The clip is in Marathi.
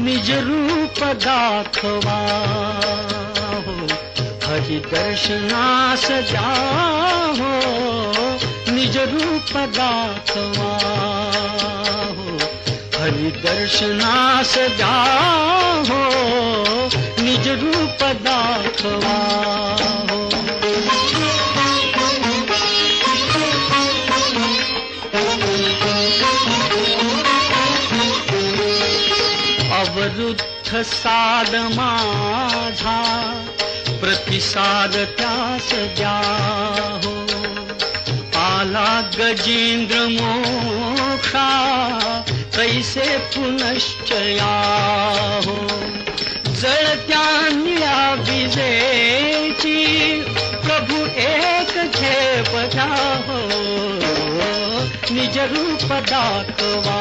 निज रूप दाखवा हो, हरि दर्शनास द्या हो, निज रूप दाखवा हो, हरि दर्शनास द्या हो, निज रूप दाखवा हो. अवरुद्ध साद माझा प्रतिसाद त्यास द्या हो, आला गजेंद्र मोक्षा कैसे पुनश्चया हो, जळत्या निळ्या विजेची प्रभु एक झेप द्या हो, निज रूप दाखवा.